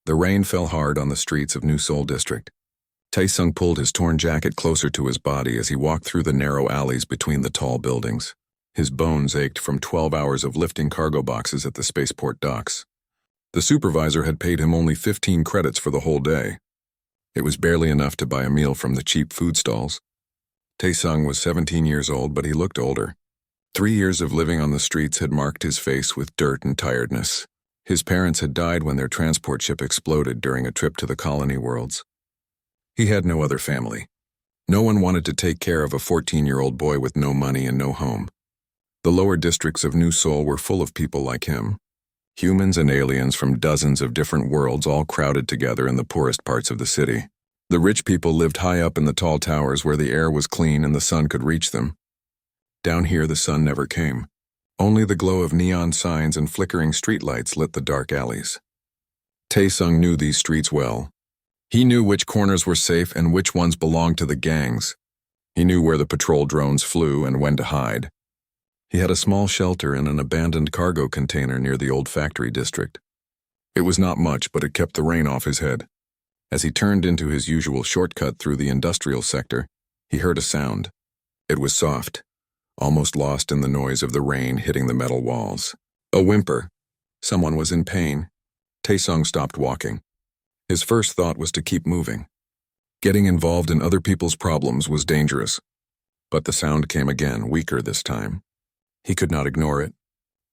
The rain fell hard on the streets of New Seoul District. Tae-sung pulled his torn jacket closer to his body as he walked through the narrow alleys between the tall buildings. His bones ached from 12 hours of lifting cargo boxes at the spaceport docks. The supervisor had paid him only 15 credits for the whole day. It was barely enough to buy a meal from the cheap food stalls. Tae-sung was 17 years old, but he looked older. 3 years of living on the streets had marked his face with dirt and tiredness. His parents had died when their transport ship exploded during a trip to the colony worlds. He had no other family. No one wanted to take care of a 14-year-old boy with no money and no home. The lower districts of New Seoul were full of people like him. Humans and aliens from dozens of different worlds all crowded together in the poorest parts of the city. The rich people lived high up in the tall towers where the air was clean and the sun could reach them. Down here the sun never came. Only the glow of neon signs and flickering streetlights lit the dark alleys. Tae-sung knew these streets well. He knew which corners were safe and which ones belonged to the gangs. He knew where the patrol drones flew and when to hide. He had a small shelter in an abandoned cargo container near the old factory district. It was not much, but it kept the rain off his head. As he turned into his usual shortcut through the industrial sector, he heard a sound. It was soft, almost lost in the noise of the rain hitting the metal walls. A whimper. Someone was in pain. Tae-sung stopped walking. His first thought was to keep moving. Getting involved in other people's problems was dangerous. But the sound came again, weaker this time. He could not ignore it.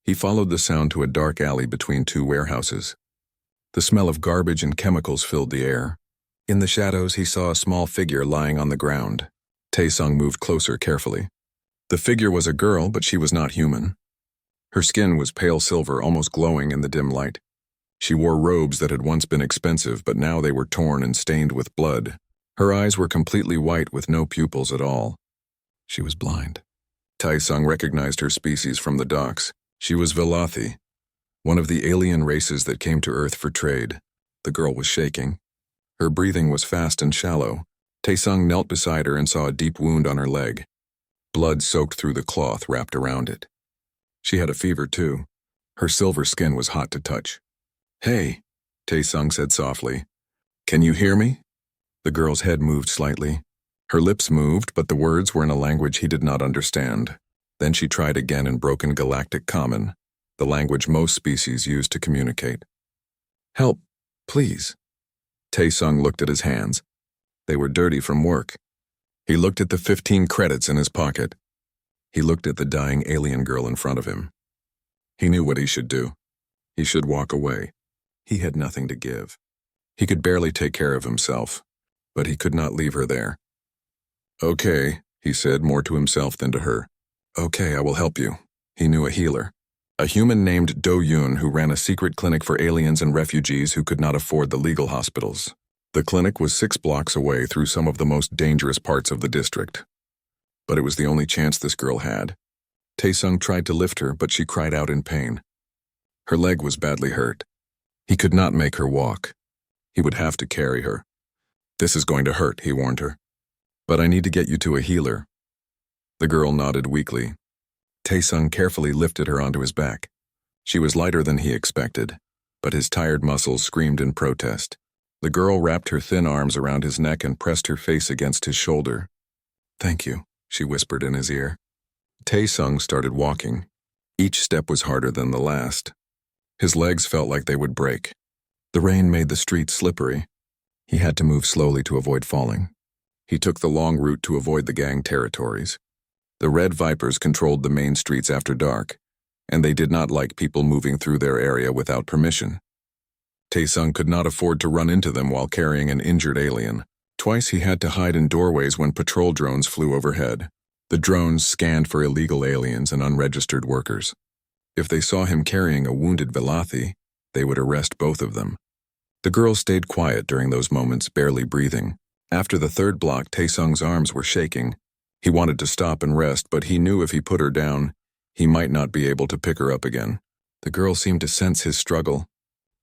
He followed the sound to a dark alley between two warehouses. The smell of garbage and chemicals filled the air. In the shadows, he saw a small figure lying on the ground. Tae-sung moved closer carefully. The figure was a girl, but she was not human. Her skin was pale silver, almost glowing in the dim light. She wore robes that had once been expensive, but now they were torn and stained with blood. Her eyes were completely white with no pupils at all. She was blind. Tae-sung recognized her species from the docks. She was Velothi, one of the alien races that came to Earth for trade. The girl was shaking. Her breathing was fast and shallow. Tae-sung knelt beside her and saw a deep wound on her leg. Blood soaked through the cloth wrapped around it. She had a fever too. Her silver skin was hot to touch. "Hey," Tae-sung said softly. "Can you hear me?" The girl's head moved slightly. Her lips moved, but the words were in a language he did not understand. Then she tried again in broken Galactic Common, the language most species use to communicate. "Help, please." Tae-sung looked at his hands. They were dirty from work. He looked at the 15 credits in his pocket. He looked at the dying alien girl in front of him. He knew what he should do. He should walk away. He had nothing to give. He could barely take care of himself, but he could not leave her there. "Okay," he said, more to himself than to her. "Okay, I will help you." He knew a healer. A human named Do-yoon who ran a secret clinic for aliens and refugees who could not afford the legal hospitals. The clinic was 6 blocks away through some of the most dangerous parts of the district. But it was the only chance this girl had. Tae-sung tried to lift her, but she cried out in pain. Her leg was badly hurt. He could not make her walk. He would have to carry her. "This is going to hurt," he warned her. "But I need to get you to a healer." The girl nodded weakly. Tae-sung carefully lifted her onto his back. She was lighter than he expected, but his tired muscles screamed in protest. The girl wrapped her thin arms around his neck and pressed her face against his shoulder. "Thank you," she whispered in his ear. Tae-sung started walking. Each step was harder than the last. His legs felt like they would break. The rain made the streets slippery. He had to move slowly to avoid falling. He took the long route to avoid the gang territories. The Red Vipers controlled the main streets after dark, and they did not like people moving through their area without permission. Tae-sung could not afford to run into them while carrying an injured alien. Twice he had to hide in doorways when patrol drones flew overhead. The drones scanned for illegal aliens and unregistered workers. If they saw him carrying a wounded Velothi, they would arrest both of them. The girl stayed quiet during those moments, barely breathing. After the 3rd block, Tae-sung's arms were shaking. He wanted to stop and rest, but he knew if he put her down, he might not be able to pick her up again. The girl seemed to sense his struggle.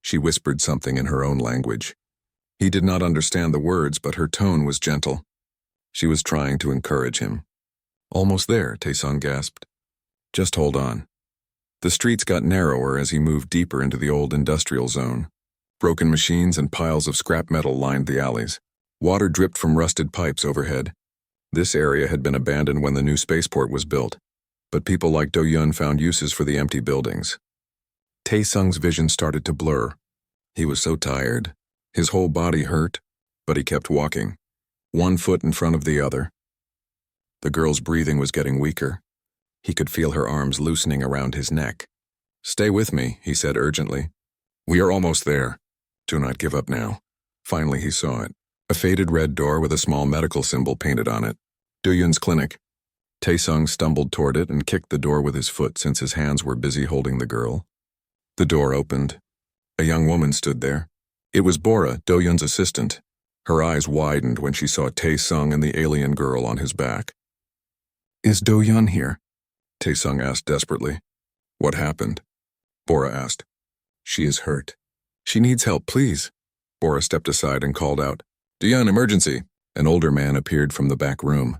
She whispered something in her own language. He did not understand the words, but her tone was gentle. She was trying to encourage him. "Almost there," Tae-sung gasped. "Just hold on." The streets got narrower as he moved deeper into the old industrial zone. Broken machines and piles of scrap metal lined the alleys. Water dripped from rusted pipes overhead. This area had been abandoned when the new spaceport was built, but people like Do-Yun found uses for the empty buildings. Tae-sung's vision started to blur. He was so tired. His whole body hurt, but he kept walking, one foot in front of the other. The girl's breathing was getting weaker. He could feel her arms loosening around his neck. "Stay with me," he said urgently. "We are almost there. Do not give up now." Finally he saw it. A faded red door with a small medical symbol painted on it. Do-Yun's clinic. Tae-sung stumbled toward it and kicked the door with his foot since his hands were busy holding the girl. The door opened. A young woman stood there. It was Bora, Do-Yun's assistant. Her eyes widened when she saw Tae-sung and the alien girl on his back. "Is Do-Yun here?" Tae-sung asked desperately. "What happened?" Bora asked. "She is hurt. She needs help, please." Bora stepped aside and called out, "Do-Yun, emergency!" An older man appeared from the back room.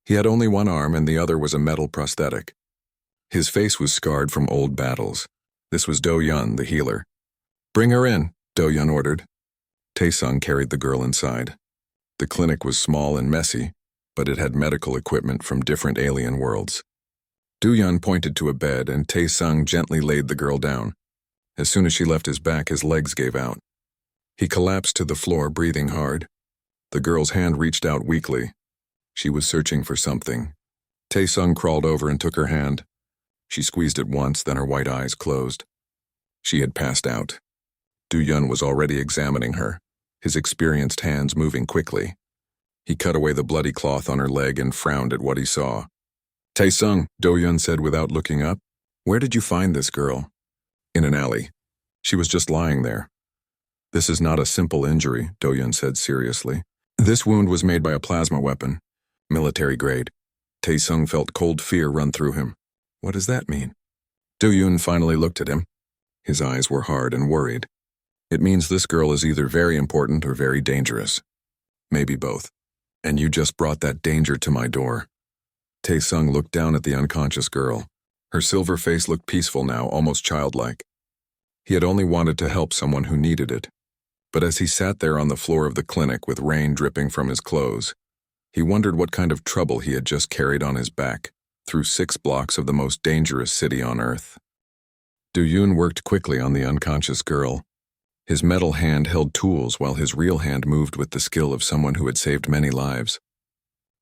He had only one arm and the other was a metal prosthetic. His face was scarred from old battles. This was Do-Yun, the healer. "Bring her in," Do-Yun ordered. Tae-sung carried the girl inside. The clinic was small and messy, but it had medical equipment from different alien worlds. Do-Yun pointed to a bed and Tae-sung gently laid the girl down. As soon as she left his back, his legs gave out. He collapsed to the floor, breathing hard. The girl's hand reached out weakly. She was searching for something. Tae-sung crawled over and took her hand. She squeezed it once, then her white eyes closed. She had passed out. Do-Yun was already examining her, his experienced hands moving quickly. He cut away the bloody cloth on her leg and frowned at what he saw. "Tae-sung," Do-Yun said without looking up. "Where did you find this girl?" "In an alley. She was just lying there." "This is not a simple injury," Do-Yun said seriously. "This wound was made by a plasma weapon. Military grade." Tae-sung felt cold fear run through him. "What does that mean?" Do-Yun finally looked at him. His eyes were hard and worried. "It means this girl is either very important or very dangerous. Maybe both. And you just brought that danger to my door." Tae-sung looked down at the unconscious girl. Her silver face looked peaceful now, almost childlike. He had only wanted to help someone who needed it. But as he sat there on the floor of the clinic with rain dripping from his clothes, he wondered what kind of trouble he had just carried on his back through 6 blocks of the most dangerous city on Earth. Do-Yun worked quickly on the unconscious girl. His metal hand held tools while his real hand moved with the skill of someone who had saved many lives.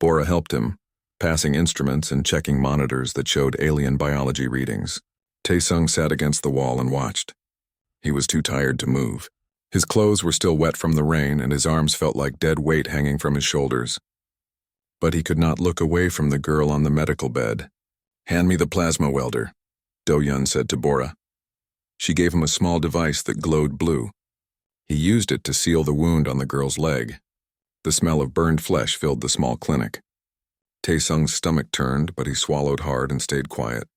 Bora helped him, passing instruments and checking monitors that showed alien biology readings. Tae-sung sat against the wall and watched. He was too tired to move. His clothes were still wet from the rain and his arms felt like dead weight hanging from his shoulders. But he could not look away from the girl on the medical bed. "Hand me the plasma welder," Do-Yun said to Bora. She gave him a small device that glowed blue. He used it to seal the wound on the girl's leg. The smell of burned flesh filled the small clinic. Tae-sung's stomach turned, but he swallowed hard and stayed quiet.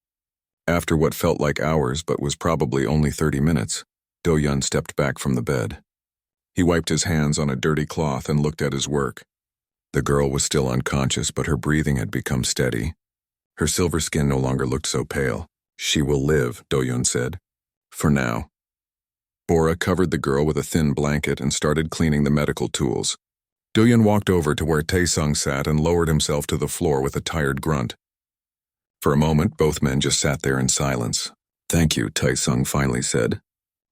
After what felt like hours but was probably only 30 minutes, Do-Yun stepped back from the bed. He wiped his hands on a dirty cloth and looked at his work. The girl was still unconscious, but her breathing had become steady. Her silver skin no longer looked so pale. "She will live," Do-Yun said. "For now." Bora covered the girl with a thin blanket and started cleaning the medical tools. Do-Yun walked over to where Tae-sung sat and lowered himself to the floor with a tired grunt. For a moment, both men just sat there in silence. "Thank you," Tae-sung finally said.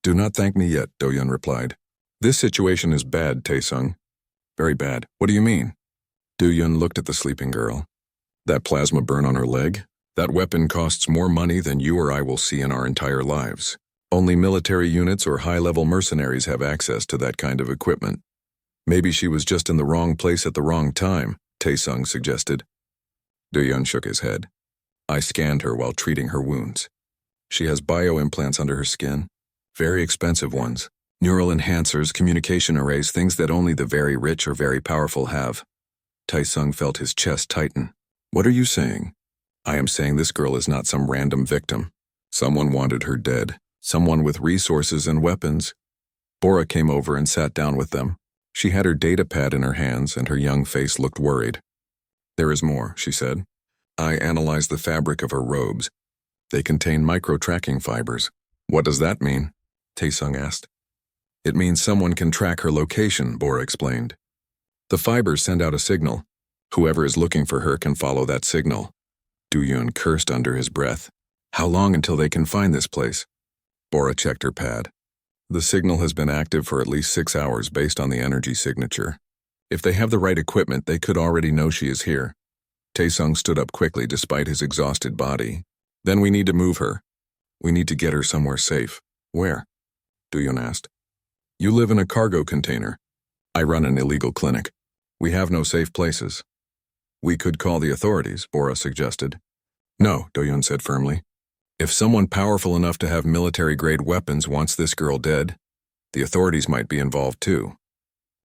"Do not thank me yet," Do-Yun replied. "This situation is bad, Tae-sung. Very bad. What do you mean?" Do-Yun looked at the sleeping girl. "That plasma burn on her leg? That weapon costs more money than you or I will see in our entire lives. Only military units or high-level mercenaries have access to that kind of equipment. Maybe she was just in the wrong place at the wrong time," Tae-sung suggested. Do-Yun shook his head. "I scanned her while treating her wounds. She has bio-implants under her skin. Very expensive ones. Neural enhancers, communication arrays, things that only the very rich or very powerful have." Tae-sung felt his chest tighten. "What are you saying?" "I am saying this girl is not some random victim. Someone wanted her dead. Someone with resources and weapons." Bora came over and sat down with them. She had her data pad in her hands and her young face looked worried. "There is more," she said. "I analyzed the fabric of her robes. They contain micro-tracking fibers." "What does that mean?" Tae-sung asked. It means someone can track her location, Bora explained. The fibers send out a signal. Whoever is looking for her can follow that signal. Do-Yun cursed under his breath. How long until they can find this place? Bora checked her pad. The signal has been active for at least 6 hours based on the energy signature. If they have the right equipment, they could already know she is here. Taesung stood up quickly despite his exhausted body. Then we need to move her. We need to get her somewhere safe. Where? Do-Yun asked. You live in a cargo container. I run an illegal clinic. We have no safe places. We could call the authorities, Bora suggested. No, Do-Yun said firmly. If someone powerful enough to have military-grade weapons wants this girl dead, the authorities might be involved too.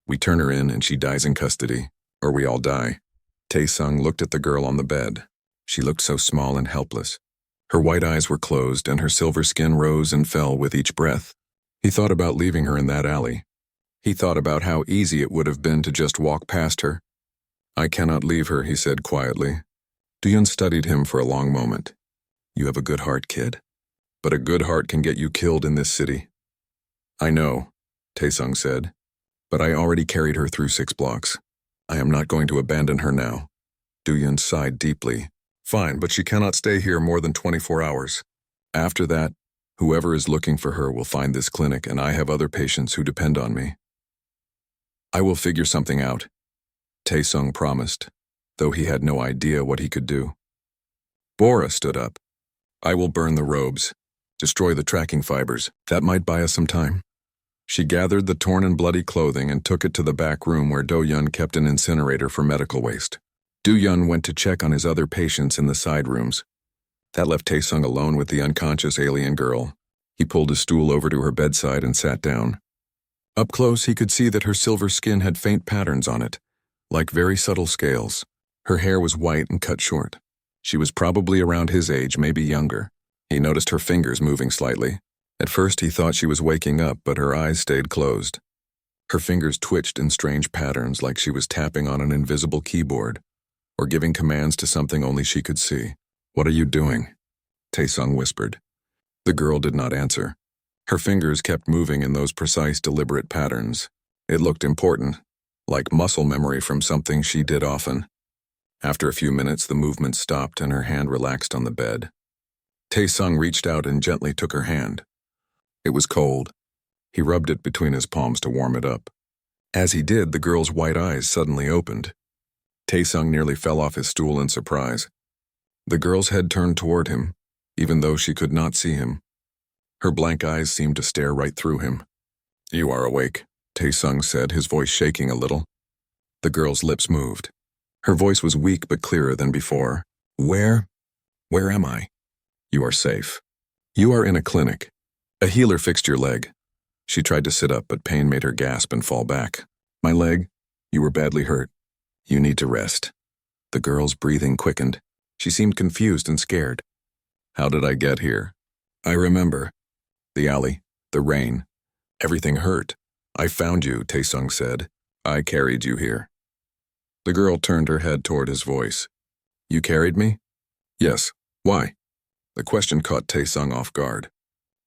We turn her in and she dies in custody, or we all die. Taesung looked at the girl on the bed. She looked so small and helpless. Her white eyes were closed and her silver skin rose and fell with each breath. He thought about leaving her in that alley. He thought about how easy it would have been to just walk past her. I cannot leave her, he said quietly. Do-Yun studied him for a long moment. You have a good heart, kid. But a good heart can get you killed in this city. I know, Taesung said. But I already carried her through 6 blocks. I am not going to abandon her now. Do-Yun sighed deeply. Fine, but she cannot stay here more than 24 hours. After that, whoever is looking for her will find this clinic, and I have other patients who depend on me. I will figure something out, Taesung promised, though he had no idea what he could do. Bora stood up. I will burn the robes, destroy the tracking fibers. That might buy us some time. She gathered the torn and bloody clothing and took it to the back room where Do-Yun kept an incinerator for medical waste. Do-Yun went to check on his other patients in the side rooms. That left Taesung alone with the unconscious alien girl. He pulled a stool over to her bedside and sat down. Up close, he could see that her silver skin had faint patterns on it, like very subtle scales. Her hair was white and cut short. She was probably around his age, maybe younger. He noticed her fingers moving slightly. At first, he thought she was waking up, but her eyes stayed closed. Her fingers twitched in strange patterns, like she was tapping on an invisible keyboard, or giving commands to something only she could see. What are you doing? Taesung whispered. The girl did not answer. Her fingers kept moving in those precise, deliberate patterns. It looked important, like muscle memory from something she did often. After a few minutes, the movement stopped and her hand relaxed on the bed. Taesung reached out and gently took her hand. It was cold. He rubbed it between his palms to warm it up. As he did, the girl's white eyes suddenly opened. Taesung nearly fell off his stool in surprise. The girl's head turned toward him, even though she could not see him. Her blank eyes seemed to stare right through him. You are awake, Taesung said, his voice shaking a little. The girl's lips moved. Her voice was weak but clearer than before. Where am I? You are safe. You are in a clinic. A healer fixed your leg. She tried to sit up, but pain made her gasp and fall back. My leg? You were badly hurt. You need to rest. The girl's breathing quickened. She seemed confused and scared. How did I get here? I remember. The alley, the rain. Everything hurt. I found you, Taesung said. I carried you here. The girl turned her head toward his voice. You carried me? Yes. Why? The question caught Taesung off guard.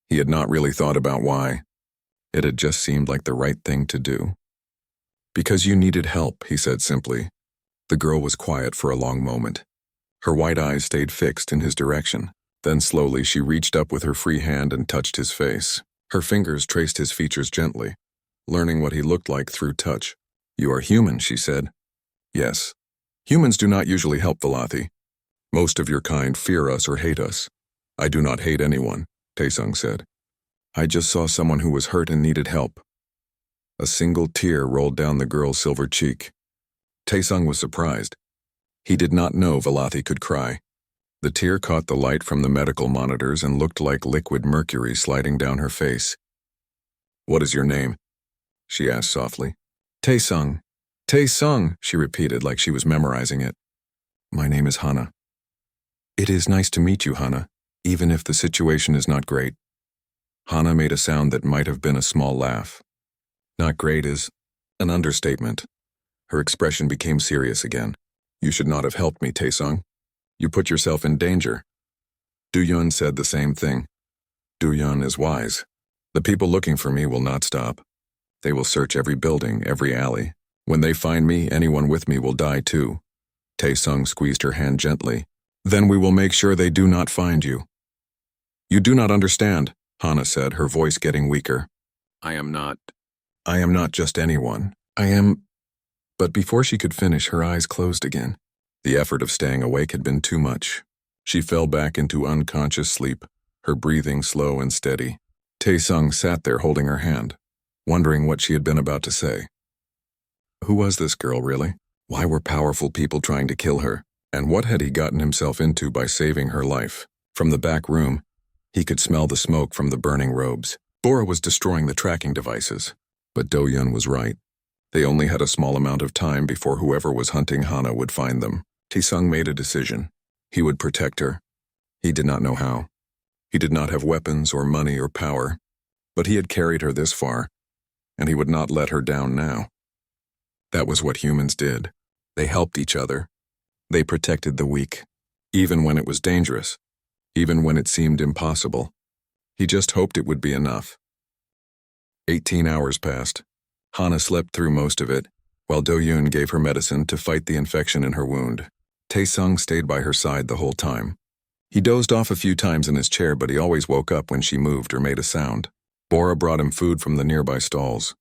He had not really thought about why. It had just seemed like the right thing to do. Because you needed help, he said simply. The girl was quiet for a long moment. Her white eyes stayed fixed in his direction. Then slowly she reached up with her free hand and touched his face. Her fingers traced his features gently, learning what he looked like through touch. You are human, she said. Yes. Humans do not usually help Velothi. Most of your kind fear us or hate us. I do not hate anyone, Taesung said. I just saw someone who was hurt and needed help. A single tear rolled down the girl's silver cheek. Taesung was surprised. He did not know Velothi could cry. The tear caught the light from the medical monitors and looked like liquid mercury sliding down her face. What is your name? She asked softly. Taesung. Taesung, she repeated like she was memorizing it. My name is Hana. It is nice to meet you, Hana, even if the situation is not great. Hana made a sound that might have been a small laugh. Not great is an understatement. Her expression became serious again. You should not have helped me, Taesung. You put yourself in danger. Do-Yun said the same thing. Do-Yun is wise. The people looking for me will not stop. They will search every building, every alley. When they find me, anyone with me will die too. Tae-sung squeezed her hand gently. Then we will make sure they do not find you. You do not understand, Hana said, her voice getting weaker. I am not just anyone. I am... But before she could finish, her eyes closed again. The effort of staying awake had been too much. She fell back into unconscious sleep, her breathing slow and steady. Tae-sung sat there holding her hand, wondering what she had been about to say. Who was this girl, really? Why were powerful people trying to kill her? And what had he gotten himself into by saving her life? From the back room, he could smell the smoke from the burning robes. Bora was destroying the tracking devices. But Do-yeon was right. They only had a small amount of time before whoever was hunting Hana would find them. Tae-sung made a decision. He would protect her. He did not know how. He did not have weapons or money or power, but he had carried her this far, and he would not let her down now. That was what humans did. They helped each other. They protected the weak, even when it was dangerous, even when it seemed impossible. He just hoped it would be enough. 18 hours passed. Hana slept through most of it, while Do-yeon gave her medicine to fight the infection in her wound. Tae-sung stayed by her side the whole time. He dozed off a few times in his chair, but he always woke up when she moved or made a sound. Bora brought him food from the nearby stalls.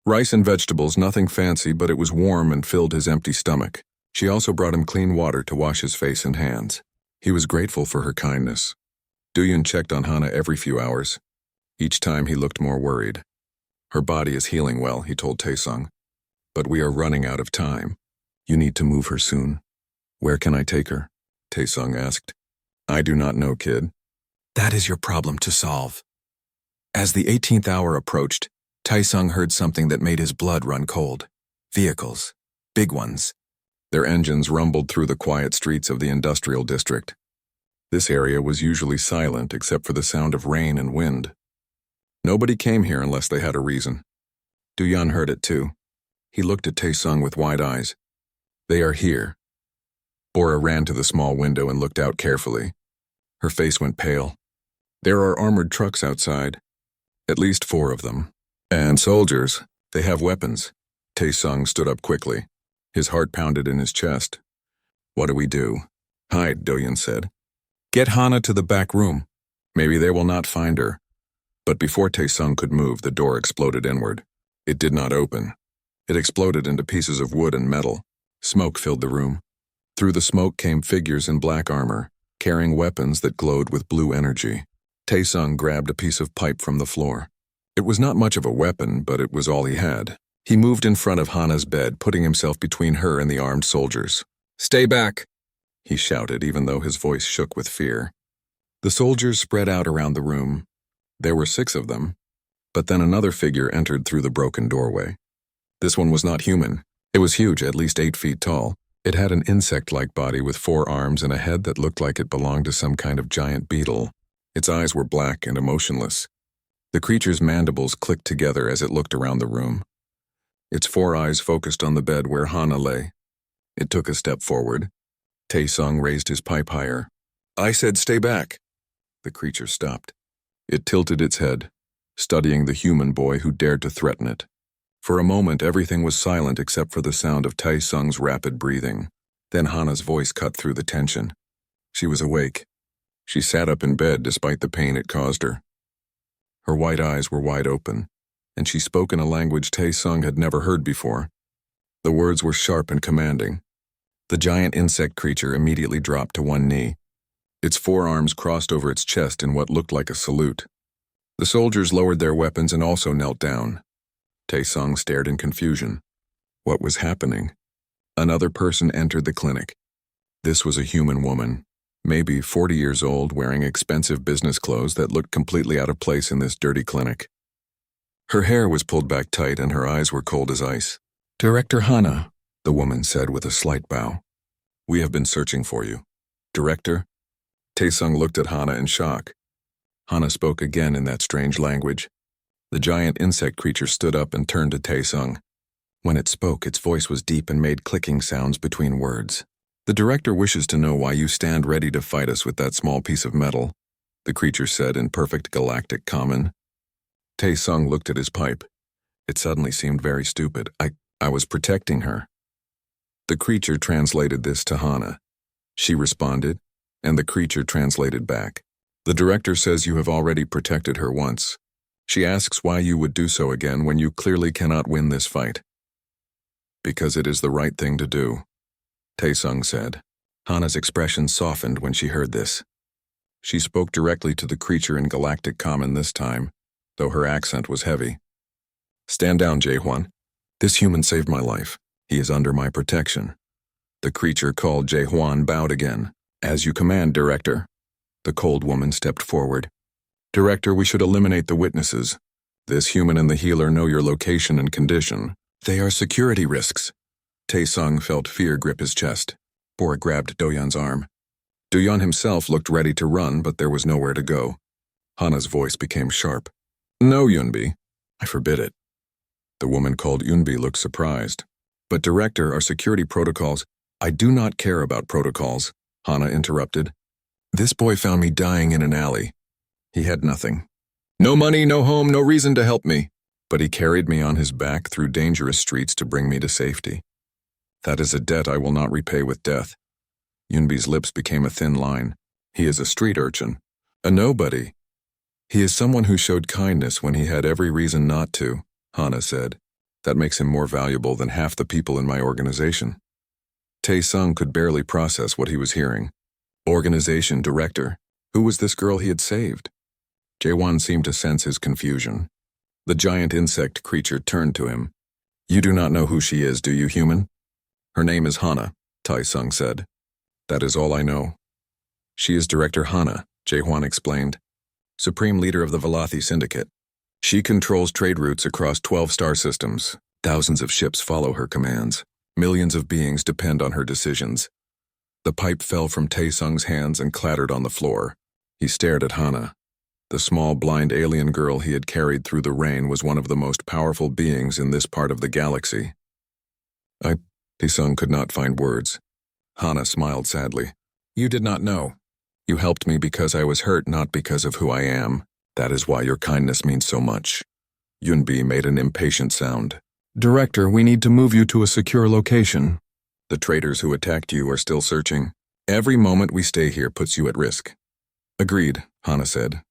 Rice and vegetables, nothing fancy, but it was warm and filled his empty stomach. She also brought him clean water to wash his face and hands. He was grateful for her kindness. Do-yeon checked on Hana every few hours. Each time he looked more worried. Her body is healing well, he told Tae-sung. But we are running out of time. You need to move her soon. Where can I take her? Tae-sung asked. I do not know, kid. That is your problem to solve. As the 18th hour approached, Tae-sung heard something that made his blood run cold. Vehicles. Big ones. Their engines rumbled through the quiet streets of the industrial district. This area was usually silent except for the sound of rain and wind. Nobody came here unless they had a reason. Do-yeon heard it too. He looked at Tae-sung with wide eyes. They are here. Bora ran to the small window and looked out carefully. Her face went pale. There are armored trucks outside. At least 4 of them. And soldiers. They have weapons. Tae-sung stood up quickly. His heart pounded in his chest. What do we do? Hide, Do-yeon said. Get Hana to the back room. Maybe they will not find her. But before Tae-sung could move, the door exploded inward. It did not open. It exploded into pieces of wood and metal. Smoke filled the room. Through the smoke came figures in black armor, carrying weapons that glowed with blue energy. Tae-sung grabbed a piece of pipe from the floor. It was not much of a weapon, but it was all he had. He moved in front of Hana's bed, putting himself between her and the armed soldiers. Stay back, he shouted, even though his voice shook with fear. The soldiers spread out around the room. There were 6 of them, but then another figure entered through the broken doorway. This one was not human. It was huge, at least 8 feet tall. It had an insect-like body with 4 arms and a head that looked like it belonged to some kind of giant beetle. Its eyes were black and emotionless. The creature's mandibles clicked together as it looked around the room. Its 4 eyes focused on the bed where Hana lay. It took a step forward. Tae-sung raised his pipe higher. I said stay back. The creature stopped. It tilted its head, studying the human boy who dared to threaten it. For a moment, everything was silent except for the sound of Tae-sung's rapid breathing. Then Hana's voice cut through the tension. She was awake. She sat up in bed despite the pain it caused her. Her white eyes were wide open, and she spoke in a language Tae-sung had never heard before. The words were sharp and commanding. The giant insect creature immediately dropped to one knee. Its 4 arms crossed over its chest in what looked like a salute. The soldiers lowered their weapons and also knelt down. Tae-sung stared in confusion. What was happening? Another person entered the clinic. This was a human woman, maybe 40 years old, wearing expensive business clothes that looked completely out of place in this dirty clinic. Her hair was pulled back tight and her eyes were cold as ice. Director Hana, the woman said with a slight bow. We have been searching for you. Director? Tae-sung looked at Hana in shock. Hana spoke again in that strange language. The giant insect creature stood up and turned to Tae-sung. When it spoke, its voice was deep and made clicking sounds between words. The director wishes to know why you stand ready to fight us with that small piece of metal, the creature said in perfect galactic common. Tae-sung looked at his pipe. It suddenly seemed very stupid. I was protecting her. The creature translated this to Hana. She responded, and the creature translated back. The director says you have already protected her once. She asks why you would do so again when you clearly cannot win this fight. Because it is the right thing to do, Taesung said. Hana's expression softened when she heard this. She spoke directly to the creature in Galactic Common this time, though her accent was heavy. Stand down, Jaehwan. This human saved my life. He is under my protection. The creature called Jaehwan bowed again. As you command, Director. The cold woman stepped forward. Director, we should eliminate the witnesses. This human and the healer know your location and condition. They are security risks. Taesung felt fear grip his chest. Bora grabbed Doyeon's arm. Doyeon himself looked ready to run, but there was nowhere to go. Hana's voice became sharp. No, Yunbi. I forbid it. The woman called Yunbi looked surprised. But Director, our security protocols. I do not care about protocols, Hana interrupted. This boy found me dying in an alley. He had nothing. No money, no home, no reason to help me. But he carried me on his back through dangerous streets to bring me to safety. That is a debt I will not repay with death. Yunbi's lips became a thin line. He is a street urchin. A nobody. He is someone who showed kindness when he had every reason not to, Hana said. That makes him more valuable than half the people in my organization. Taesung could barely process what he was hearing. Organization director. Who was this girl he had saved? Jaehwan seemed to sense his confusion. The giant insect creature turned to him. You do not know who she is, do you, human? Her name is Hana, Taesung said. That is all I know. She is Director Hana, Jaehwan explained. Supreme leader of the Velothi Syndicate. She controls trade routes across 12 star systems. Thousands of ships follow her commands. Millions of beings depend on her decisions. The pipe fell from Taesung's hands and clattered on the floor. He stared at Hana. The small, blind alien girl he had carried through the rain was one of the most powerful beings in this part of the galaxy. Taesung could not find words. Hana smiled sadly. You did not know. You helped me because I was hurt, not because of who I am. That is why your kindness means so much. Yunbi made an impatient sound. Director, we need to move you to a secure location. The traitors who attacked you are still searching. Every moment we stay here puts you at risk. Agreed, Hana said.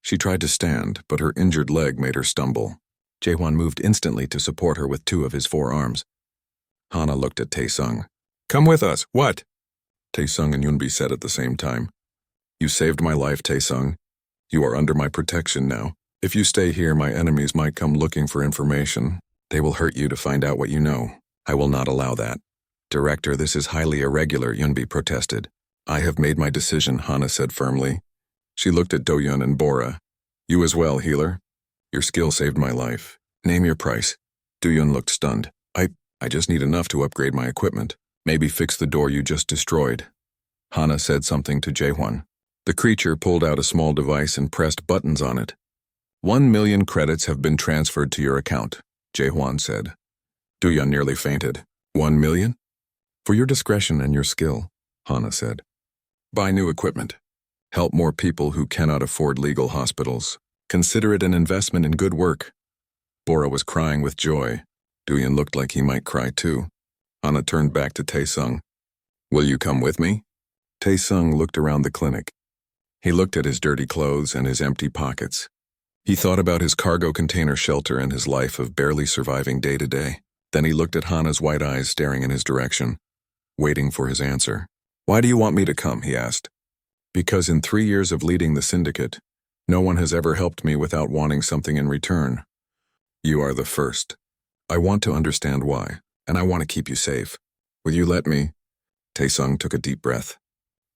She tried to stand, but her injured leg made her stumble. Jaehwan moved instantly to support her with 2 of his 4 arms. Hana looked at Taesung. Come with us. What? Taesung and Yunbi said at the same time. You saved my life, Taesung. You are under my protection now. If you stay here, my enemies might come looking for information. They will hurt you to find out what you know. I will not allow that. Director, this is highly irregular, Yunbi protested. I have made my decision, Hana said firmly. She looked at Doyeon and Bora. You as well, healer. Your skill saved my life. Name your price. Doyeon looked stunned. I just need enough to upgrade my equipment. Maybe fix the door you just destroyed. Hana said something to Jaehwan. The creature pulled out a small device and pressed buttons on it. 1 million credits have been transferred to your account, Jaehwan said. Doyeon nearly fainted. 1 million? For your discretion and your skill, Hana said. Buy new equipment. Help more people who cannot afford legal hospitals. Consider it an investment in good work. Bora was crying with joy. Doyeon looked like he might cry too. Hana turned back to Taesung. Will you come with me? Taesung looked around the clinic. He looked at his dirty clothes and his empty pockets. He thought about his cargo container shelter and his life of barely surviving day to day. Then he looked at Hana's white eyes staring in his direction, waiting for his answer. Why do you want me to come? He asked. Because in 3 years of leading the syndicate, no one has ever helped me without wanting something in return. You are the first. I want to understand why, and I want to keep you safe. Will you let me? Taesung took a deep breath.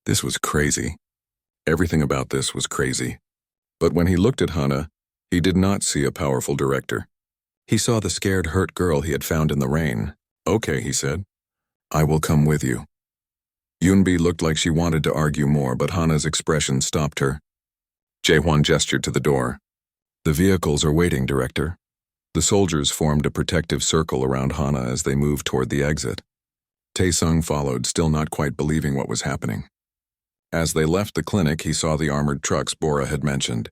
This was crazy. Everything about this was crazy. But when he looked at Hana, he did not see a powerful director. He saw the scared, hurt girl he had found in the rain. Okay, he said. I will come with you. Yunbi looked like she wanted to argue more, but Hana's expression stopped her. Jaehwan gestured to the door. The vehicles are waiting, Director. The soldiers formed a protective circle around Hana as they moved toward the exit. Taesung followed, still not quite believing what was happening. As they left the clinic, he saw the armored trucks Bora had mentioned.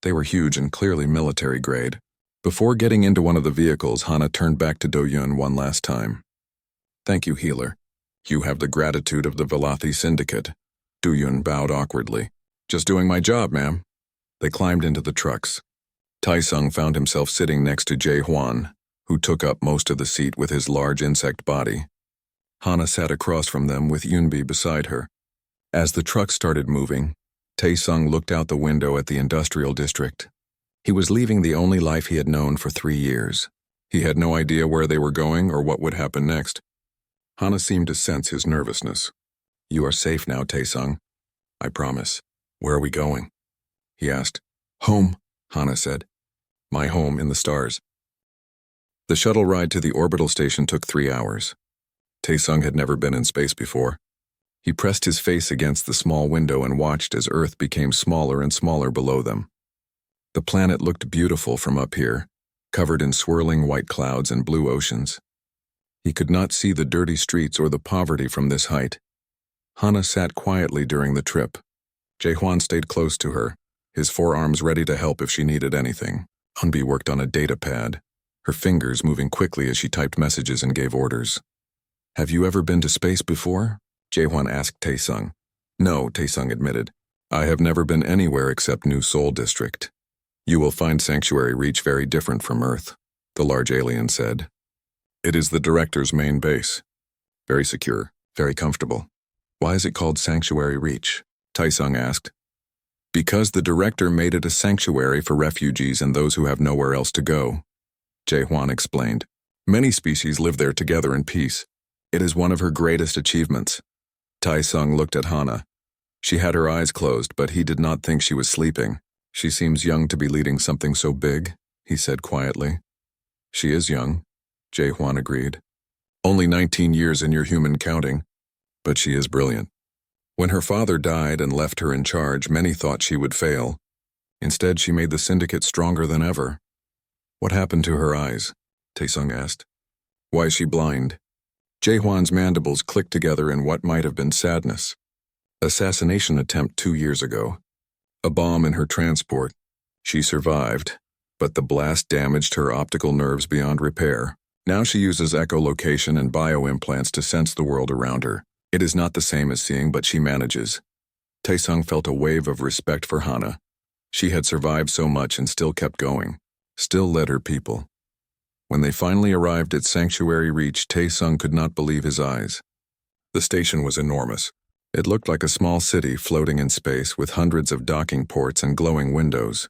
They were huge and clearly military grade. Before getting into one of the vehicles, Hana turned back to Do-Yun one last time. "Thank you, healer. You have the gratitude of the Velothi Syndicate." Do-Yun bowed awkwardly. "Just doing my job, ma'am." They climbed into the trucks. Tai-Sung found himself sitting next to Jae-Hwan, who took up most of the seat with his large insect body. Hana sat across from them with Yunbi beside her. As the truck started moving, Tai-Sung looked out the window at the industrial district. He was leaving the only life he had known for 3 years. He had no idea where they were going or what would happen next. Hana seemed to sense his nervousness. "You are safe now, Tai-Sung. I promise." "Where are we going?" he asked. "Home," Hana said. "My home in the stars." The shuttle ride to the orbital station took 3 hours. Tai-Sung had never been in space before. He pressed his face against the small window and watched as Earth became smaller and smaller below them. The planet looked beautiful from up here, covered in swirling white clouds and blue oceans. He could not see the dirty streets or the poverty from this height. Hana sat quietly during the trip. Jae-Hwan stayed close to her, his forearms ready to help if she needed anything. Hunbi worked on a data pad, her fingers moving quickly as she typed messages and gave orders. "Have you ever been to space before?" Jae-Hwan asked Tai-Sung. "No," Tai-Sung admitted. "I have never been anywhere except New Seoul District. You will find Sanctuary Reach very different from Earth," the large alien said. "It is the director's main base. Very secure, very comfortable." "Why is it called Sanctuary Reach?" Tai-Sung asked. "Because the director made it a sanctuary for refugees and those who have nowhere else to go," Jae-Hwan explained. "Many species live there together in peace. It is one of her greatest achievements." Tai-Sung looked at Hana. She had her eyes closed, but he did not think she was sleeping. "She seems young to be leading something so big," he said quietly. "She is young," Jae-Hwan agreed. "Only 19 years in your human counting, but she is brilliant." When her father died and left her in charge, many thought she would fail. Instead, she made the syndicate stronger than ever. "What happened to her eyes?" Tai-Sung asked. "Why is she blind?" Jae-Hwan's mandibles clicked together in what might have been sadness. "Assassination attempt 2 years ago. A bomb in her transport. She survived, but the blast damaged her optical nerves beyond repair. Now she uses echolocation and bioimplants to sense the world around her. It is not the same as seeing, but she manages." Tai-Sung felt a wave of respect for Hana. She had survived so much and still kept going, still led her people. When they finally arrived at Sanctuary Reach, Tai-Sung could not believe his eyes. The station was enormous. It looked like a small city floating in space with hundreds of docking ports and glowing windows.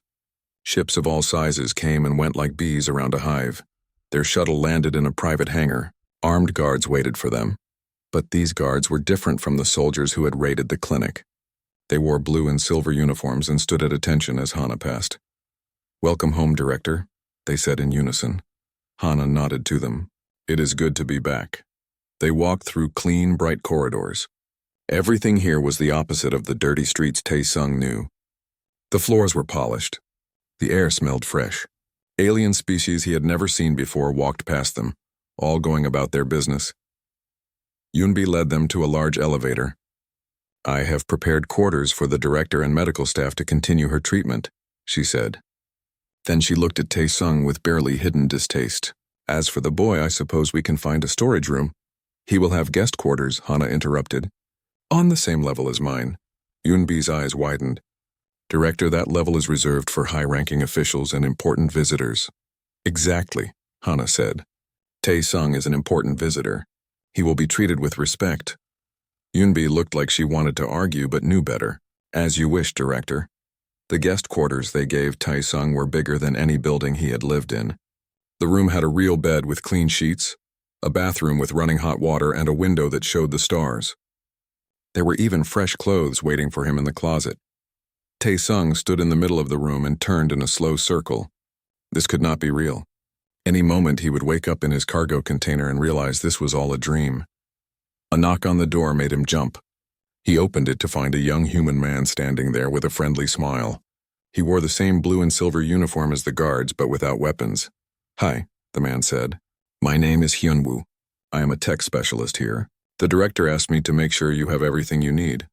Ships of all sizes came and went like bees around a hive. Their shuttle landed in a private hangar. Armed guards waited for them. But these guards were different from the soldiers who had raided the clinic. They wore blue and silver uniforms and stood at attention as Hana passed. "Welcome home, Director," they said in unison. Hana nodded to them. "It is good to be back." They walked through clean, bright corridors. Everything here was the opposite of the dirty streets Tai-Sung knew. The floors were polished. The air smelled fresh. Alien species he had never seen before walked past them, all going about their business. Yunbi led them to a large elevator. "I have prepared quarters for the director and medical staff to continue her treatment," she said. Then she looked at Tai-Sung with barely hidden distaste. "As for the boy, I suppose we can find a storage room." "He will have guest quarters," Hana interrupted. "On the same level as mine." Yunbi's eyes widened. "Director, that level is reserved for high-ranking officials and important visitors." "Exactly," Hana said. Tai-Sung is an important visitor. He will be treated with respect." Yunbi looked like she wanted to argue but knew better. "As you wish, Director." The guest quarters they gave Tai-Sung were bigger than any building he had lived in. The room had a real bed with clean sheets, a bathroom with running hot water, and a window that showed the stars. There were even fresh clothes waiting for him in the closet. Tai-Sung stood in the middle of the room and turned in a slow circle. This could not be real. Any moment he would wake up in his cargo container and realize this was all a dream. A knock on the door made him jump. He opened it to find a young human man standing there with a friendly smile. He wore the same blue and silver uniform as the guards, but without weapons. "Hi," the man said. "My name is Hyunwoo. I am a tech specialist here. The director asked me to make sure you have everything you need."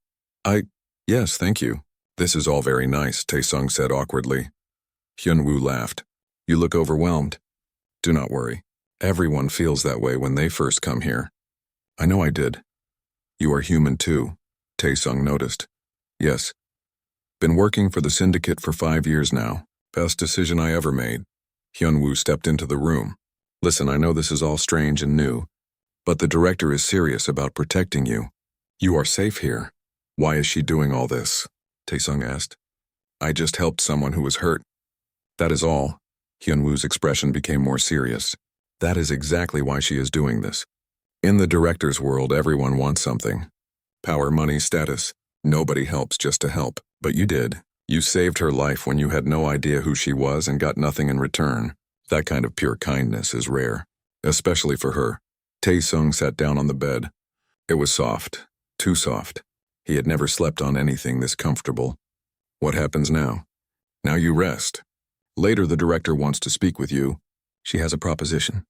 Yes, thank you." "This is all very nice," Tai-Sung said awkwardly. Hyunwoo laughed. You look overwhelmed. Do not worry. Everyone feels that way when they first come here. I know I did. You are human too, Tae-sung noticed. Yes. Been working for the syndicate for 5 years now. Best decision I ever made. Hyun-woo stepped into the room. Listen, I know this is all strange and new, but the director is serious about protecting you. You are safe here. Why is she doing all this? Tae-sung asked. I just helped someone who was hurt. That is all. Hyun-woo's expression became more serious. That is exactly why she is doing this. In the director's world, everyone wants something. Power, money, status. Nobody helps just to help, but you did. You saved her life when you had no idea who she was and got nothing in return. That kind of pure kindness is rare, especially for her. Tae-sung sat down on the bed. It was soft, too soft. He had never slept on anything this comfortable. What happens now? Now you rest. Later the director wants to speak with you. She has a proposition.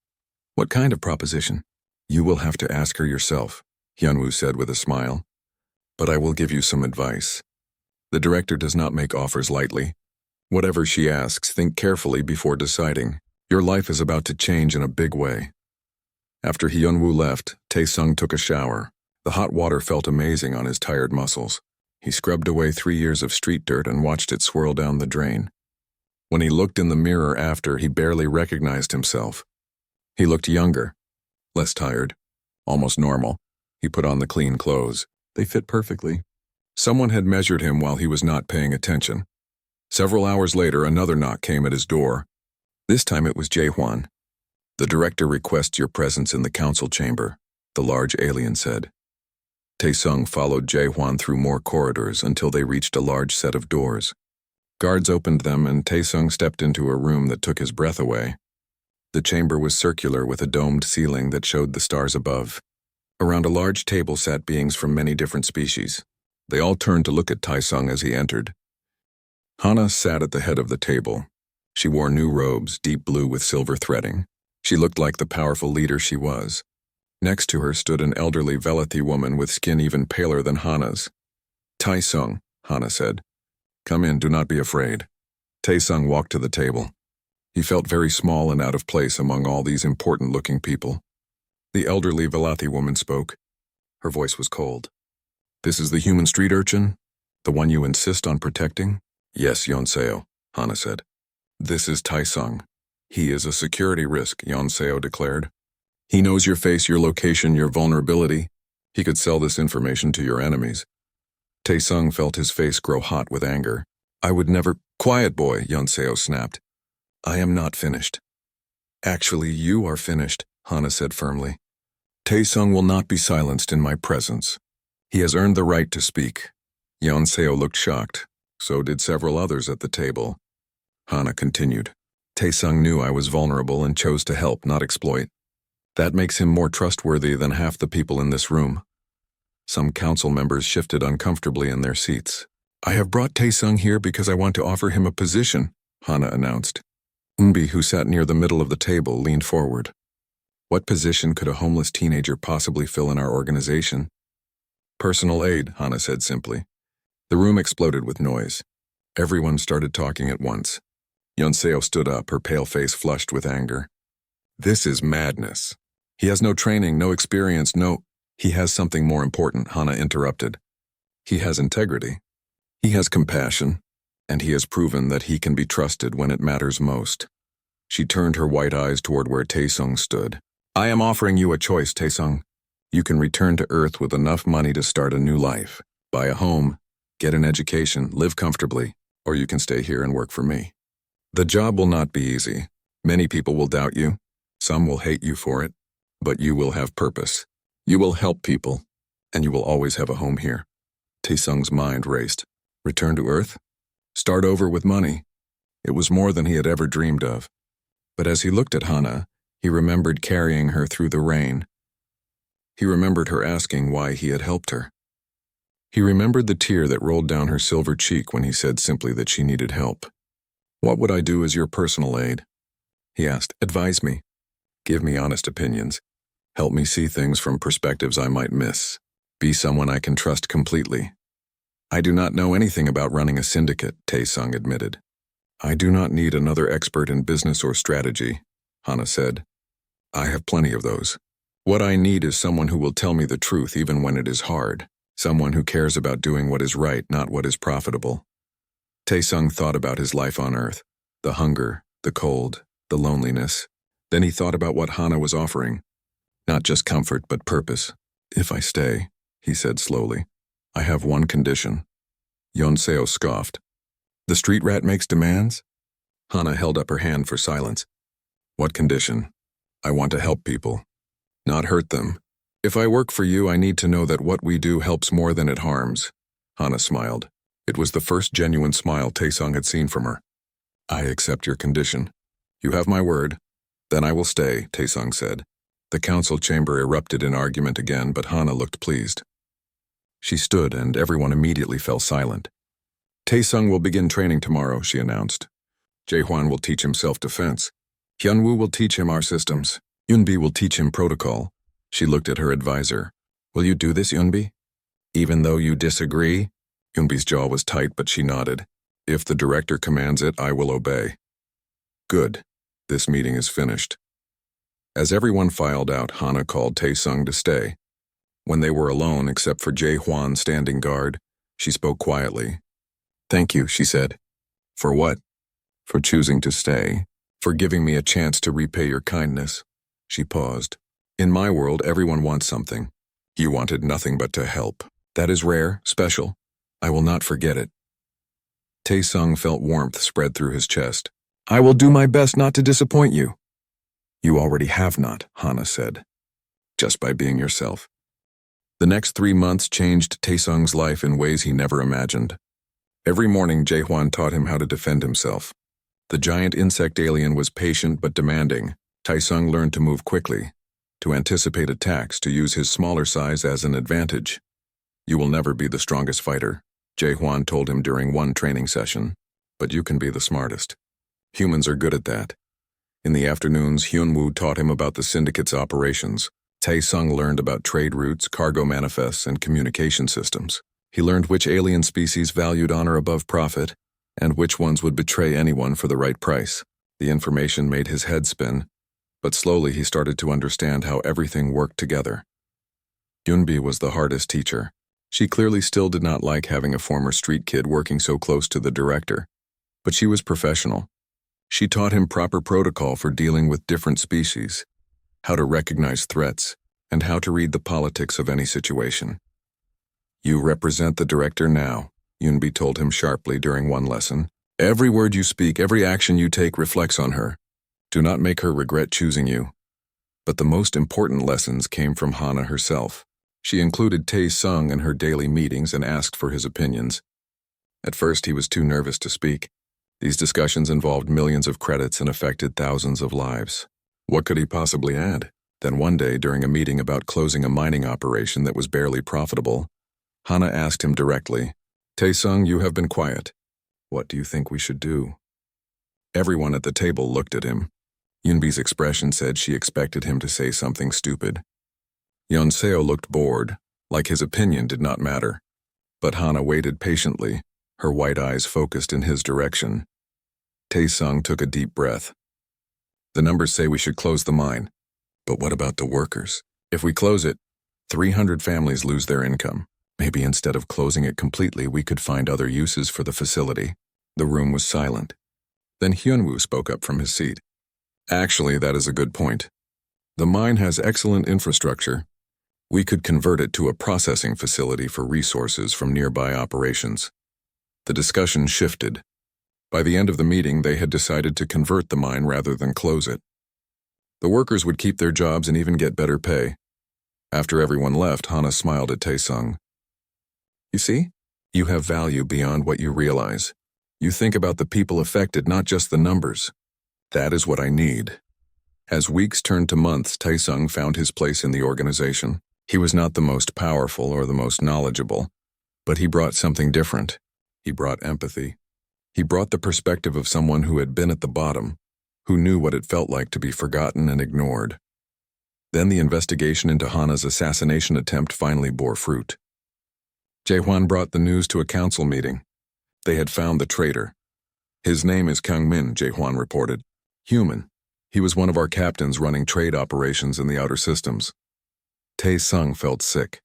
What kind of proposition? You will have to ask her yourself, Hyun-woo said with a smile. But I will give you some advice. The director does not make offers lightly. Whatever she asks, think carefully before deciding. Your life is about to change in a big way. After Hyun-woo left, Tae-sung took a shower. The hot water felt amazing on his tired muscles. He scrubbed away 3 years of street dirt and watched it swirl down the drain. When he looked in the mirror after, he barely recognized himself. He looked younger, less tired, almost normal. He put on the clean clothes. They fit perfectly. Someone had measured him while he was not paying attention. Several hours later, another knock came at his door. This time it was Jae-hwan. The director requests your presence in the council chamber, the large alien said. Tae-sung followed Jae-hwan through more corridors until they reached a large set of doors. Guards opened them and Tae-sung stepped into a room that took his breath away. The chamber was circular with a domed ceiling that showed the stars above. Around a large table sat beings from many different species. They all turned to look at Tae-sung as he entered. Hana sat at the head of the table. She wore new robes, deep blue with silver threading. She looked like the powerful leader she was. Next to her stood an elderly Velathi woman with skin even paler than Hana's. Tae-sung, Hana said. Come in, do not be afraid. Tae-sung walked to the table. He felt very small and out of place among all these important-looking people. The elderly Velathi woman spoke. Her voice was cold. This is the human street urchin? The one you insist on protecting? Yes, Yonseo, Hana said. This is Tae-sung. He is a security risk, Yonseo declared. He knows your face, your location, your vulnerability. He could sell this information to your enemies. Tae-sung felt his face grow hot with anger. I would never— Quiet, boy, Yonseo snapped. I am not finished. Actually, you are finished, Hana said firmly. Tae-sung will not be silenced in my presence. He has earned the right to speak. Yonseo looked shocked. So did several others at the table. Hana continued. Tae-sung knew I was vulnerable and chose to help, not exploit. That makes him more trustworthy than half the people in this room. Some council members shifted uncomfortably in their seats. I have brought Tae-sung here because I want to offer him a position, Hana announced. Eunbi, who sat near the middle of the table, leaned forward. What position could a homeless teenager possibly fill in our organization? Personal aid, Hana said simply. The room exploded with noise. Everyone started talking at once. Yonseo stood up, her pale face flushed with anger. This is madness. He has no training, no experience, no— He has something more important, Hana interrupted. He has integrity. He has compassion. And he has proven that he can be trusted when it matters most. She turned her white eyes toward where Tae-sung stood. I am offering you a choice, Tae-sung. You can return to Earth with enough money to start a new life, buy a home, get an education, live comfortably, or you can stay here and work for me. The job will not be easy. Many people will doubt you. Some will hate you for it. But you will have purpose. You will help people. And you will always have a home here. Tae-sung's mind raced. Return to Earth? Start over with money. It was more than he had ever dreamed of. But as he looked at Hana, he remembered carrying her through the rain. He remembered her asking why he had helped her. He remembered the tear that rolled down her silver cheek when he said simply that she needed help. What would I do as your personal aid? He asked. Advise me. Give me honest opinions. Help me see things from perspectives I might miss. Be someone I can trust completely. I do not know anything about running a syndicate, Tae-sung admitted. I do not need another expert in business or strategy, Hana said. I have plenty of those. What I need is someone who will tell me the truth even when it is hard. Someone who cares about doing what is right, not what is profitable. Taesung thought about his life on Earth. The hunger, the cold, the loneliness. Then he thought about what Hana was offering. Not just comfort, but purpose. If I stay, he said slowly, I have one condition. Yonseo scoffed. The street rat makes demands? Hana held up her hand for silence. What condition? I want to help people, not hurt them. If I work for you, I need to know that what we do helps more than it harms. Hana smiled. It was the first genuine smile Taesung had seen from her. I accept your condition. You have my word. Then I will stay, Taesung said. The council chamber erupted in argument again, but Hana looked pleased. She stood, and everyone immediately fell silent. Taesung will begin training tomorrow, she announced. Jaehwan will teach him self-defense. Hyunwoo will teach him our systems. Yunbi will teach him protocol. She looked at her advisor. Will you do this, Yunbi? Even though you disagree? Yunbi's jaw was tight, but she nodded. If the director commands it, I will obey. Good. This meeting is finished. As everyone filed out, Hana called Taesung to stay. When they were alone, except for Jaehwan standing guard, she spoke quietly. Thank you, she said. For what? For choosing to stay. For giving me a chance to repay your kindness. She paused. In my world, everyone wants something. You wanted nothing but to help. That is rare, special. I will not forget it. Taesung felt warmth spread through his chest. I will do my best not to disappoint you. You already have not, Hana said. Just by being yourself. The next 3 months changed Taesung's life in ways he never imagined. Every morning, Jaehwan taught him how to defend himself. The giant insect alien was patient but demanding. Taesung learned to move quickly, to anticipate attacks, to use his smaller size as an advantage. You will never be the strongest fighter, Jaehwan told him during one training session, but you can be the smartest. Humans are good at that. In the afternoons, Hyunwoo taught him about the syndicate's operations. Taesung learned about trade routes, cargo manifests, and communication systems. He learned which alien species valued honor above profit, and which ones would betray anyone for the right price. The information made his head spin, but slowly he started to understand how everything worked together. Yunbi was the hardest teacher. She clearly still did not like having a former street kid working so close to the director, but she was professional. She taught him proper protocol for dealing with different species, how to recognize threats, and how to read the politics of any situation. You represent the director now, Yunbi told him sharply during one lesson. Every word you speak, every action you take reflects on her. Do not make her regret choosing you. But the most important lessons came from Hana herself. She included Taesung in her daily meetings and asked for his opinions. At first, he was too nervous to speak. These discussions involved millions of credits and affected thousands of lives. What could he possibly add? Then one day, during a meeting about closing a mining operation that was barely profitable, Hana asked him directly, Taesung, you have been quiet. What do you think we should do? Everyone at the table looked at him. Yunbi's expression said she expected him to say something stupid. Yonseo looked bored, like his opinion did not matter. But Hana waited patiently, her white eyes focused in his direction. Taesung took a deep breath. The numbers say we should close the mine. But what about the workers? If we close it, 300 families lose their income. Maybe instead of closing it completely, we could find other uses for the facility. The room was silent. Then Hyunwoo spoke up from his seat. Actually, that is a good point. The mine has excellent infrastructure. We could convert it to a processing facility for resources from nearby operations. The discussion shifted. By the end of the meeting, they had decided to convert the mine rather than close it. The workers would keep their jobs and even get better pay. After everyone left, Hana smiled at Taesung. You see? You have value beyond what you realize. You think about the people affected, not just the numbers. That is what I need. As weeks turned to months, Taesung found his place in the organization. He was not the most powerful or the most knowledgeable, but he brought something different. He brought empathy. He brought the perspective of someone who had been at the bottom, who knew what it felt like to be forgotten and ignored. Then the investigation into Hana's assassination attempt finally bore fruit. Jaehwan brought the news to a council meeting. They had found the traitor. His name is Kang Min, Jae-hwan reported. Human. He was one of our captains running trade operations in the outer systems. Tae-sung felt sick.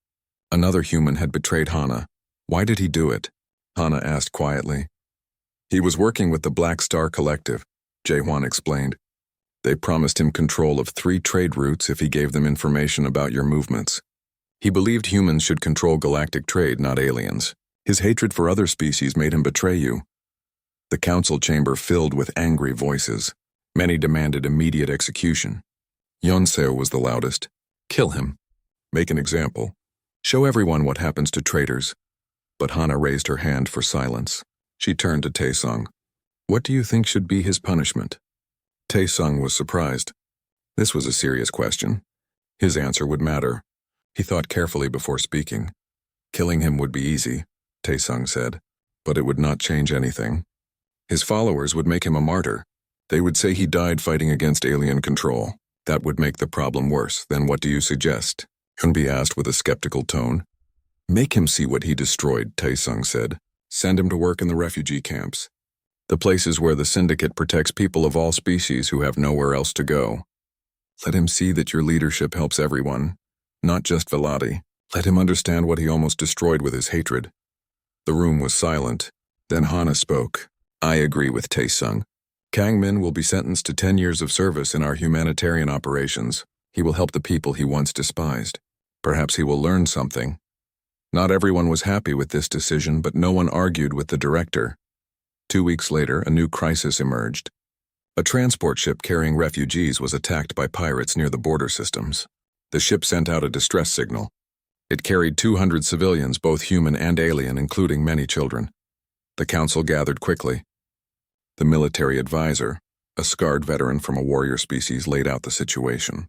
Another human had betrayed Hana. Why did he do it? Hana asked quietly. He was working with the Black Star Collective, Jae-hwan explained. They promised him control of 3 trade routes if he gave them information about your movements. He believed humans should control galactic trade, not aliens. His hatred for other species made him betray you. The council chamber filled with angry voices. Many demanded immediate execution. Yeonseo was the loudest. Kill him. Make an example. Show everyone what happens to traitors. But Hana raised her hand for silence. She turned to Tae-sung. What do you think should be his punishment? Tae-sung was surprised. This was a serious question. His answer would matter. He thought carefully before speaking. Killing him would be easy, Tae-sung said, but it would not change anything. His followers would make him a martyr. They would say he died fighting against alien control. That would make the problem worse. Then what do you suggest? Hyunbi asked with a skeptical tone. Make him see what he destroyed, Tae-sung said. Send him to work in the refugee camps. The places where the syndicate protects people of all species who have nowhere else to go. Let him see that your leadership helps everyone, not just Velati. Let him understand what he almost destroyed with his hatred. The room was silent. Then Hana spoke. I agree with Tae-sung. Kang Min will be sentenced to 10 years of service in our humanitarian operations. He will help the people he once despised. Perhaps he will learn something. Not everyone was happy with this decision, but no one argued with the director. 2 weeks later, a new crisis emerged. A transport ship carrying refugees was attacked by pirates near the border systems. The ship sent out a distress signal. It carried 200 civilians, both human and alien, including many children. The council gathered quickly. The military advisor, a scarred veteran from a warrior species, laid out the situation.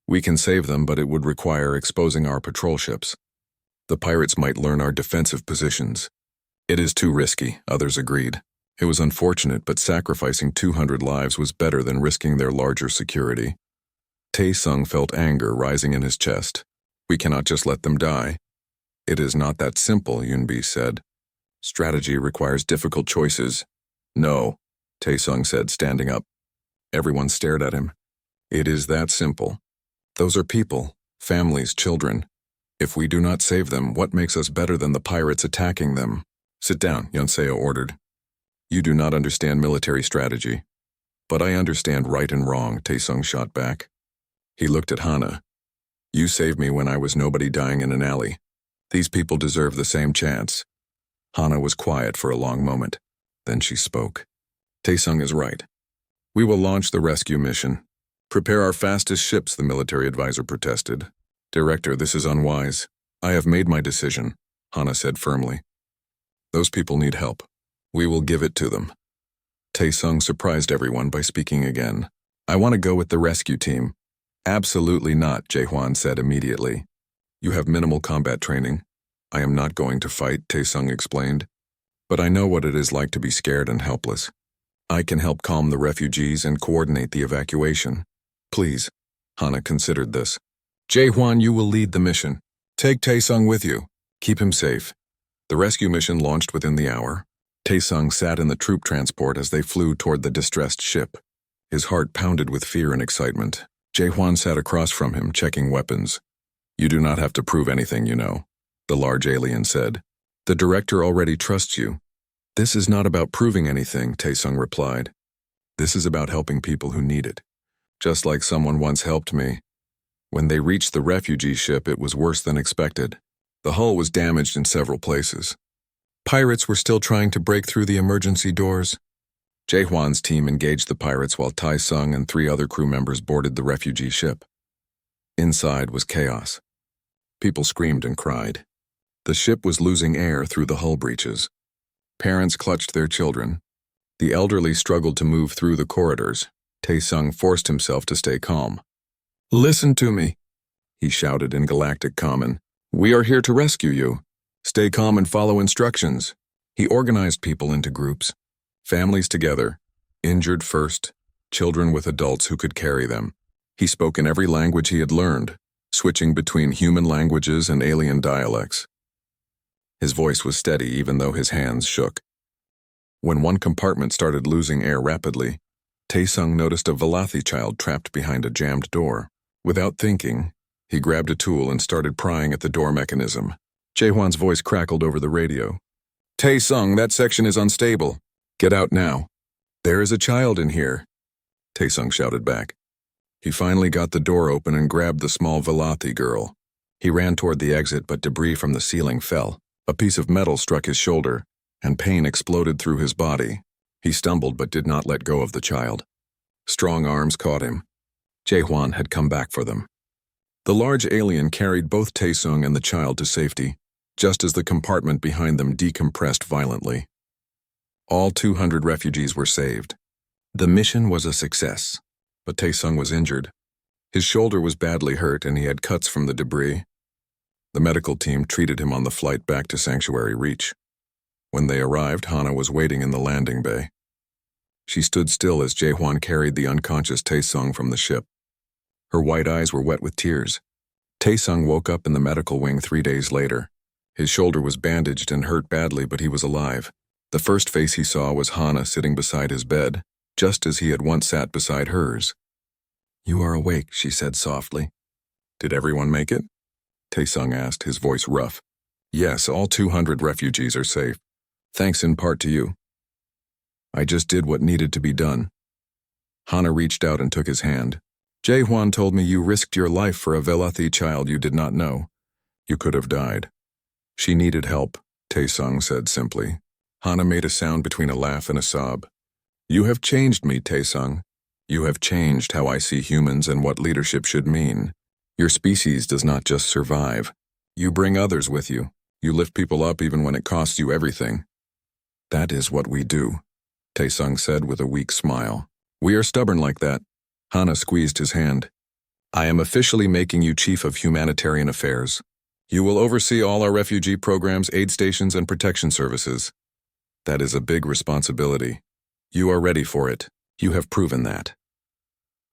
We can save them, but it would require exposing our patrol ships. The pirates might learn our defensive positions. It is too risky, others agreed. It was unfortunate, but sacrificing 200 lives was better than risking their larger security. Tae-sung felt anger rising in his chest. We cannot just let them die. It is not that simple, Yunbi said. Strategy requires difficult choices. No, Tae-sung said, standing up. Everyone stared at him. It is that simple. Those are people, families, children. If we do not save them, what makes us better than the pirates attacking them? Sit down, Yeonseo ordered. You do not understand military strategy. But I understand right and wrong, Tae-sung shot back. He looked at Hana. You saved me when I was nobody dying in an alley. These people deserve the same chance. Hana was quiet for a long moment. Then she spoke. Tae-sung is right. We will launch the rescue mission. Prepare our fastest ships, the military advisor protested. Director, this is unwise. I have made my decision, Hana said firmly. Those people need help. We will give it to them. Tae-sung surprised everyone by speaking again. I want to go with the rescue team. Absolutely not, Jae-hwan said immediately. You have minimal combat training. I am not going to fight, Tae-sung explained. But I know what it is like to be scared and helpless. I can help calm the refugees and coordinate the evacuation. Please. Hana considered this. Jae-hwan, you will lead the mission. Take Tae-sung with you. Keep him safe. The rescue mission launched within the hour. Tae-sung sat in the troop transport as they flew toward the distressed ship. His heart pounded with fear and excitement. Jae-hwan sat across from him, checking weapons. You do not have to prove anything, you know, the large alien said. The director already trusts you. This is not about proving anything, Tae-sung replied. This is about helping people who need it. Just like someone once helped me. When they reached the refugee ship, it was worse than expected. The hull was damaged in several places. Pirates were still trying to break through the emergency doors. Jae-hwan's team engaged the pirates while Tae-sung and 3 other crew members boarded the refugee ship. Inside was chaos. People screamed and cried. The ship was losing air through the hull breaches. Parents clutched their children. The elderly struggled to move through the corridors. Tae-sung forced himself to stay calm. Listen to me, he shouted in Galactic Common. We are here to rescue you. Stay calm and follow instructions. He organized people into groups. Families together, injured first, children with adults who could carry them. He spoke in every language he had learned, switching between human languages and alien dialects. His voice was steady even though his hands shook. When one compartment started losing air rapidly, Taesung noticed a Valathi child trapped behind a jammed door. Without thinking, he grabbed a tool and started prying at the door mechanism. Jaehwan's voice crackled over the radio. Taesung, that section is unstable. Get out now. There is a child in here, Taesung shouted back. He finally got the door open and grabbed the small Valathi girl. He ran toward the exit, but debris from the ceiling fell. A piece of metal struck his shoulder, and pain exploded through his body. He stumbled but did not let go of the child. Strong arms caught him. Jaehwan had come back for them. The large alien carried both Taesung and the child to safety, just as the compartment behind them decompressed violently. All 200 refugees were saved. The mission was a success, but Taesung was injured. His shoulder was badly hurt and he had cuts from the debris. The medical team treated him on the flight back to Sanctuary Reach. When they arrived, Hana was waiting in the landing bay. She stood still as Jaehwan carried the unconscious Taesung from the ship. Her white eyes were wet with tears. Taesung woke up in the medical wing 3 days later. His shoulder was bandaged and hurt badly, but he was alive. The first face he saw was Hana sitting beside his bed, just as he had once sat beside hers. "You are awake," she said softly. "Did everyone make it?" Taesung asked, his voice rough. "Yes, all 200 refugees are safe. Thanks in part to you. I just did what needed to be done." Hana reached out and took his hand. "Jaehwan told me you risked your life for a Velathi child you did not know. You could have died." "She needed help," Taesung said simply. Hana made a sound between a laugh and a sob. "You have changed me, Taesung. You have changed how I see humans and what leadership should mean. Your species does not just survive. You bring others with you. You lift people up even when it costs you everything." "That is what we do," Taesung said with a weak smile. "We are stubborn like that." Hana squeezed his hand. "I am officially making you Chief of Humanitarian Affairs. You will oversee all our refugee programs, aid stations, and protection services. That is a big responsibility. You are ready for it. You have proven that."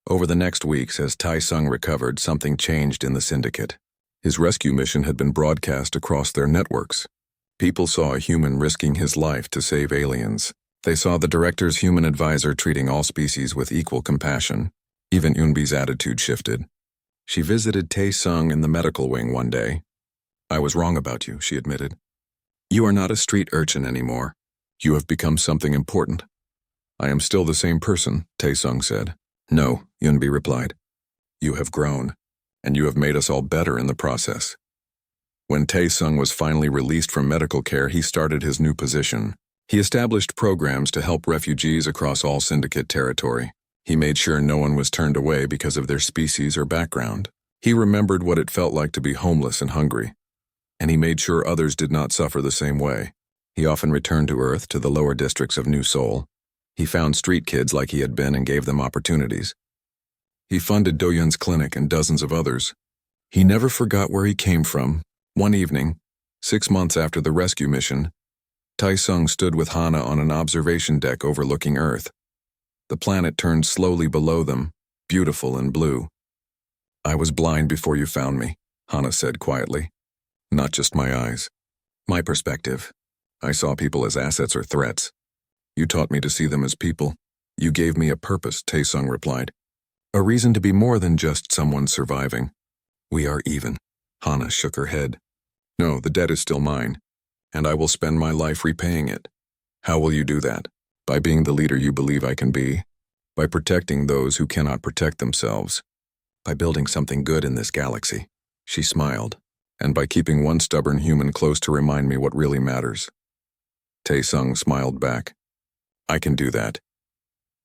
Over the next weeks, as Taesung recovered, something changed in the syndicate. His rescue mission had been broadcast across their networks. People saw a human risking his life to save aliens. They saw the director's human advisor treating all species with equal compassion. Even Yunbi's attitude shifted. She visited Taesung in the medical wing one day. "I was wrong about you," she admitted. "You are not a street urchin anymore. You have become something important." "I am still the same person," Taesung said. "No," Yunbi replied. "You have grown, and you have made us all better in the process." When Taesung was finally released from medical care, he started his new position. He established programs to help refugees across all syndicate territory. He made sure no one was turned away because of their species or background. He remembered what it felt like to be homeless and hungry, and he made sure others did not suffer the same way. He often returned to Earth, to the lower districts of New Seoul. He found street kids like he had been and gave them opportunities. He funded Do-Yun's clinic and dozens of others. He never forgot where he came from. One evening, 6 months after the rescue mission, Taesung stood with Hana on an observation deck overlooking Earth. The planet turned slowly below them, beautiful and blue. "I was blind before you found me," Hana said quietly. "Not just my eyes. My perspective. I saw people as assets or threats. You taught me to see them as people. You gave me a purpose," Taesung replied. "A reason to be more than just someone surviving. We are even." Hana shook her head. "No, the debt is still mine, and I will spend my life repaying it." "How will you do that?" "By being the leader you believe I can be. By protecting those who cannot protect themselves. By building something good in this galaxy." She smiled. "And by keeping one stubborn human close to remind me what really matters." Taesung smiled back. "I can do that."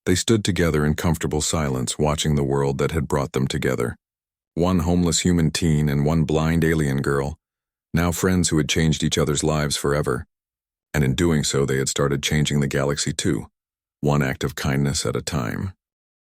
They stood together in comfortable silence, watching the world that had brought them together. One homeless human teen and one blind alien girl, now friends who had changed each other's lives forever. And in doing so, they had started changing the galaxy too, one act of kindness at a time.